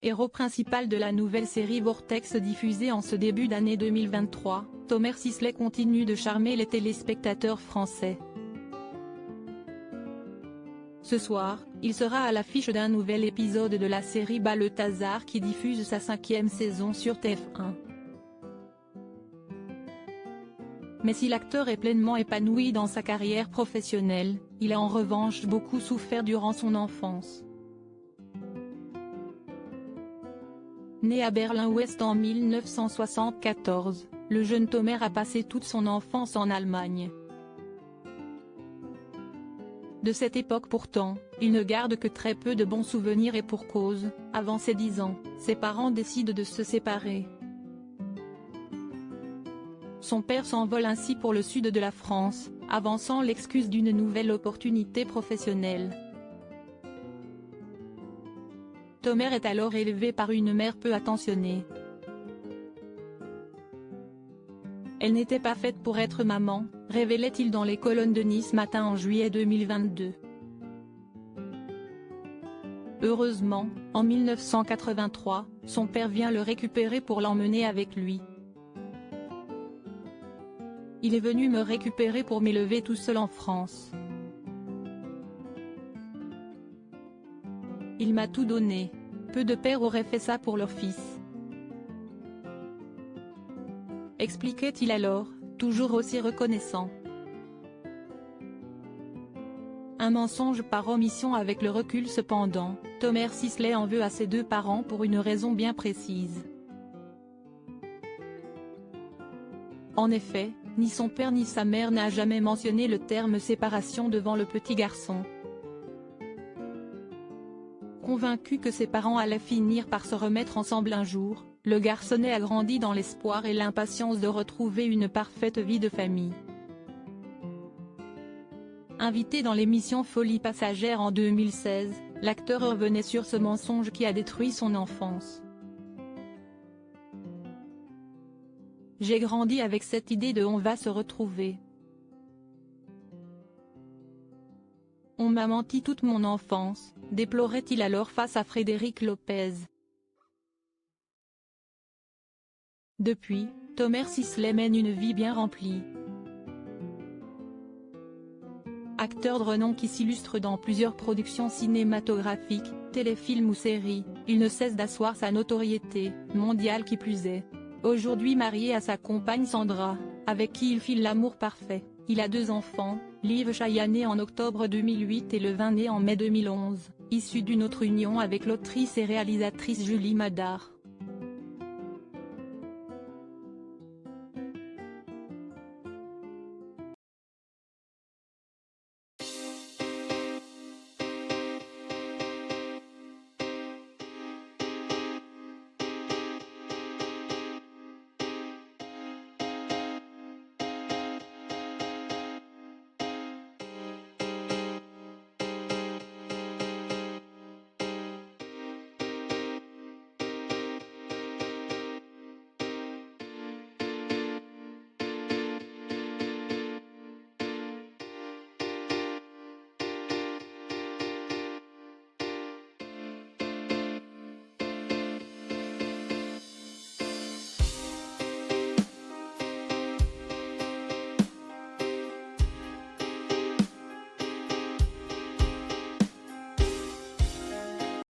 Héros principal de la nouvelle série Vortex diffusée en ce début d'année 2023, Thomer Sisley continue de charmer les téléspectateurs français. Ce soir, il sera à l'affiche d'un nouvel épisode de la série Balthazar qui diffuse sa 5e saison sur TF1. Mais si l'acteur est pleinement épanoui dans sa carrière professionnelle, il a en revanche beaucoup souffert durant son enfance. Né à Berlin-Ouest en 1974, le jeune Thomer a passé toute son enfance en Allemagne. De cette époque pourtant, il ne garde que très peu de bons souvenirs et pour cause, avant ses 10 ans, ses parents décident de se séparer. Son père s'envole ainsi pour le sud de la France, avançant l'excuse d'une nouvelle opportunité professionnelle. Thomer est alors élevé par une mère peu attentionnée. Elle n'était pas faite pour être maman, révélait-il dans les colonnes de Nice Matin en juillet 2022. Heureusement, en 1983, son père vient le récupérer pour l'emmener avec lui. Il est venu me récupérer pour m'élever tout seul en France. Il m'a tout donné. Peu de pères auraient fait ça pour leur fils. Expliquait-il alors, toujours aussi reconnaissant. Un mensonge par omission avec le recul cependant, Thomer Sisley en veut à ses 2 parents pour une raison bien précise. En effet, ni son père ni sa mère n'a jamais mentionné le terme séparation devant le petit garçon. Convaincu que ses parents allaient finir par se remettre ensemble un jour, le garçonnet a grandi dans l'espoir et l'impatience de retrouver une parfaite vie de famille. Invité dans l'émission Folie passagère en 2016, l'acteur revenait sur ce mensonge qui a détruit son enfance. J'ai grandi avec cette idée de on va se retrouver. On m'a menti toute mon enfance, déplorait-il alors face à Frédéric Lopez. Depuis, Thomer Sisley mène une vie bien remplie. Acteur de renom qui s'illustre dans plusieurs productions cinématographiques, téléfilms ou séries, il ne cesse d'asseoir sa notoriété, mondiale qui plus est. Aujourd'hui marié à sa compagne Sandra, avec qui il file l'amour parfait, il a 2 enfants, Liv Chaya née en octobre 2008 et Levin né en mai 2011, issu d'une autre union avec l'autrice et réalisatrice Julie Madar.